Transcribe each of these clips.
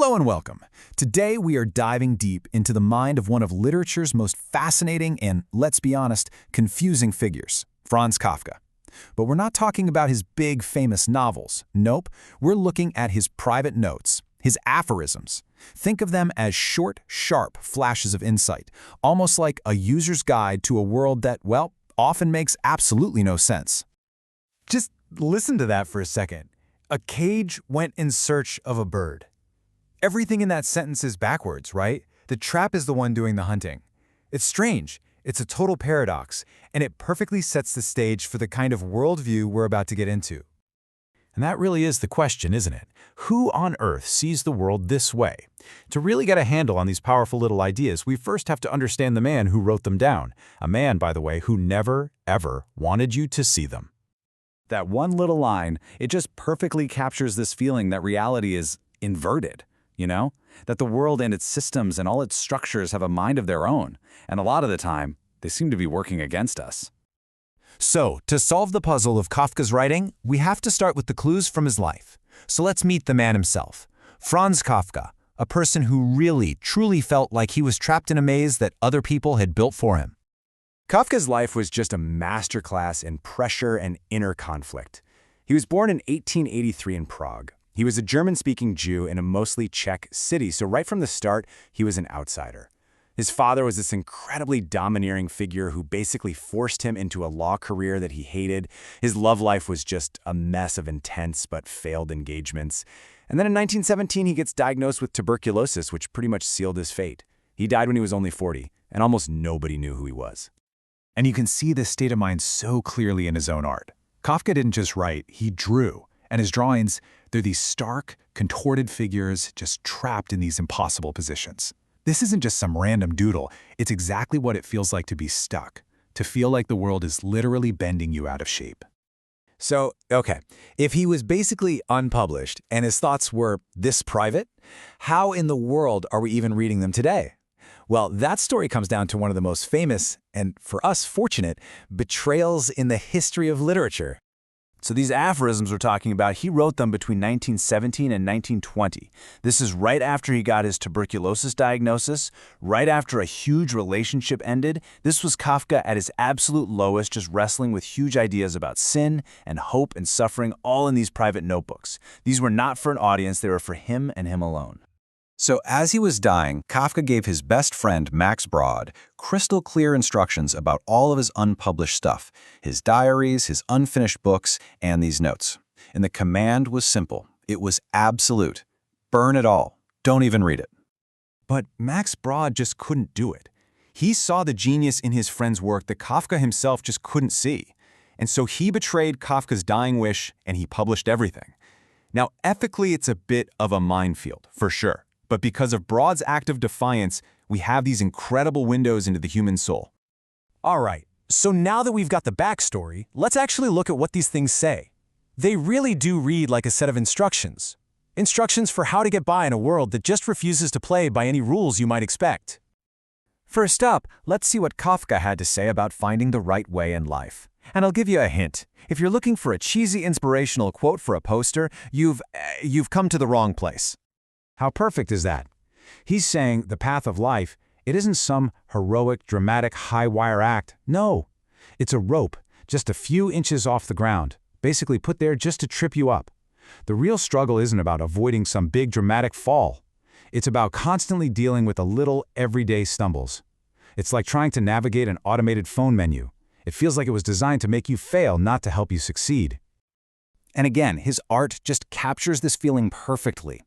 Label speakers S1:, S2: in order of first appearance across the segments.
S1: Hello and welcome. Today we are diving deep into the mind of one of literature's most fascinating and, let's be honest, confusing figures, Franz Kafka. But we're not talking about his big, famous novels. Nope, we're looking at his private notes, his aphorisms. Think of them as short, sharp flashes of insight, almost like a user's guide to a world that, well, often makes absolutely no sense.
S2: Just listen to that for a second. A cage went in search of a bird. Everything in that sentence is backwards, right? The trap is the one doing the hunting. It's strange. It's a total paradox, and it perfectly sets the stage for the kind of worldview we're about to get into.
S3: And that really is the question, isn't it? Who on earth sees the world this way? To really get a handle on these powerful little ideas, we first have to understand the man who wrote them down. A man, by the way, who never, ever wanted you to see them.
S1: That one little line, it just perfectly captures this feeling that reality is inverted, you know? That the world and its systems and all its structures have a mind of their own, and a lot of the time, they seem to be working against us.
S2: So, to solve the puzzle of Kafka's writing, we have to start with the clues from his life. So let's meet the man himself, Franz Kafka, a person who really, truly felt like he was trapped in a maze that other people had built for him.
S4: Kafka's life was just a masterclass in pressure and inner conflict. He was born in 1883 in Prague. He was a German-speaking Jew in a mostly Czech city, so right from the start, he was an outsider. His father was this incredibly domineering figure who basically forced him into a law career that he hated. His love life was just a mess of intense but failed engagements. And then in 1917, he gets diagnosed with tuberculosis, which pretty much sealed his fate. He died when he was only 40, and almost nobody knew who he was.
S1: And you can see this state of mind so clearly in his own art. Kafka didn't just write, he drew. And his drawings, they're these stark, contorted figures just trapped in these impossible positions. This isn't just some random doodle, it's exactly what it feels like to be stuck, to feel like the world is literally bending you out of shape.
S2: So, okay, if he was basically unpublished and his thoughts were this private, how in the world are we even reading them today? Well, that story comes down to one of the most famous, and for us fortunate, betrayals in the history of literature.
S3: So these aphorisms we're talking about, he wrote them between 1917 and 1920. This is right after he got his tuberculosis diagnosis, right after a huge relationship ended. This was Kafka at his absolute lowest, just wrestling with huge ideas about sin and hope and suffering, all in these private notebooks. These were not for an audience, they were for him and him alone.
S1: So as he was dying, Kafka gave his best friend, Max Brod, crystal clear instructions about all of his unpublished stuff, his diaries, his unfinished books, and these notes. And the command was simple. It was absolute. Burn it all. Don't even read it.
S2: But Max Brod just couldn't do it. He saw the genius in his friend's work that Kafka himself just couldn't see. And so he betrayed Kafka's dying wish and he published everything. Now, ethically, it's a bit of a minefield, for sure. But because of Brod's act of defiance, we have these incredible windows into the human soul. All right, so now that we've got the backstory, let's actually look at what these things say. They really do read like a set of instructions. Instructions for how to get by in a world that just refuses to play by any rules you might expect. First up, let's see what Kafka had to say about finding the right way in life. And I'll give you a hint. If you're looking for a cheesy inspirational quote for a poster, you've come to the wrong place. How perfect is that? He's saying the path of life, it isn't some heroic, dramatic, high-wire act. No, it's a rope, just a few inches off the ground, basically put there just to trip you up. The real struggle isn't about avoiding some big dramatic fall. It's about constantly dealing with the little, everyday stumbles. It's like trying to navigate an automated phone menu. It feels like it was designed to make you fail, not to help you succeed. And again, his art just captures this feeling perfectly.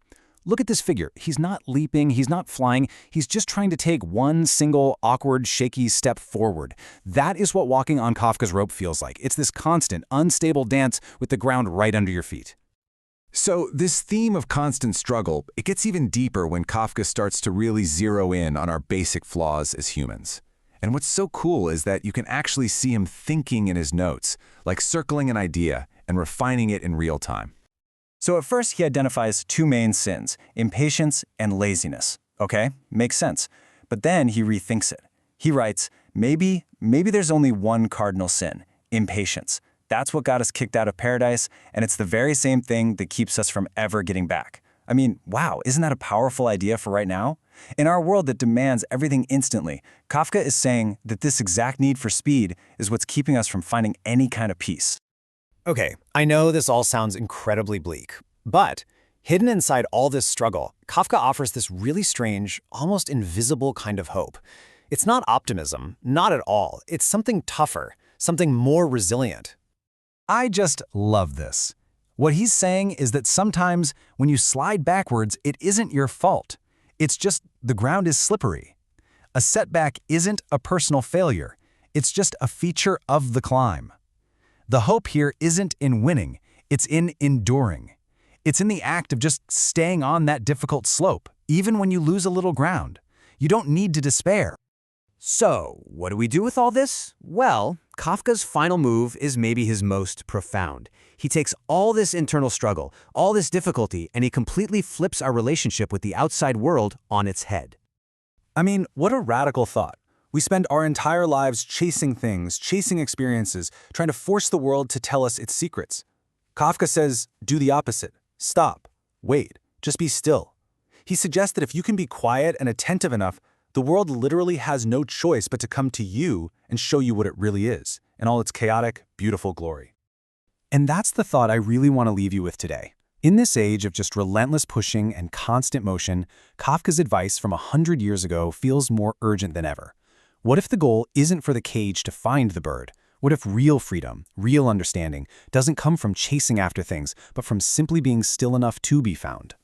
S2: Look at this figure. He's not leaping, he's not flying, he's just trying to take one single, awkward, shaky step forward. That is what walking on Kafka's rope feels like. It's this constant, unstable dance with the ground right under your feet. So this theme of constant struggle, it gets even deeper when Kafka starts to really zero in on our basic flaws as humans. And what's so cool is that you can actually see him thinking in his notes, like circling an idea and refining it in real time. So at first he identifies two main sins, impatience and laziness. Okay, makes sense. But then he rethinks it. He writes, maybe there's only one cardinal sin, impatience. That's what got us kicked out of paradise, and it's the very same thing that keeps us from ever getting back.
S1: I mean, wow, isn't that a powerful idea for right now? In our world that demands everything instantly, Kafka is saying that this exact need for speed is what's keeping us from finding any kind of peace.
S5: Okay, I know this all sounds incredibly bleak, but hidden inside all this struggle, Kafka offers this really strange, almost invisible kind of hope. It's not optimism, not at all. It's something tougher, something more resilient.
S1: I just love this. What he's saying is that sometimes when you slide backwards, it isn't your fault. It's just the ground is slippery. A setback isn't a personal failure. It's just a feature of the climb. The hope here isn't in winning, it's in enduring. It's in the act of just staying on that difficult slope, even when you lose a little ground. You don't need to despair.
S5: So, what do we do with all this? Well, Kafka's final move is maybe his most profound. He takes all this internal struggle, all this difficulty, and he completely flips our relationship with the outside world on its head.
S2: I mean, what a radical thought. We spend our entire lives chasing things, chasing experiences, trying to force the world to tell us its secrets. Kafka says, do the opposite. Stop. Wait. Just be still. He suggests that if you can be quiet and attentive enough, the world literally has no choice but to come to you and show you what it really is, in all its chaotic, beautiful glory. And that's the thought I really want to leave you with today. In this age of just relentless pushing and constant motion, Kafka's advice from 100 years ago feels more urgent than ever. What if the goal isn't for the cage to find the bird? What if real freedom, real understanding, doesn't come from chasing after things, but from simply being still enough to be found?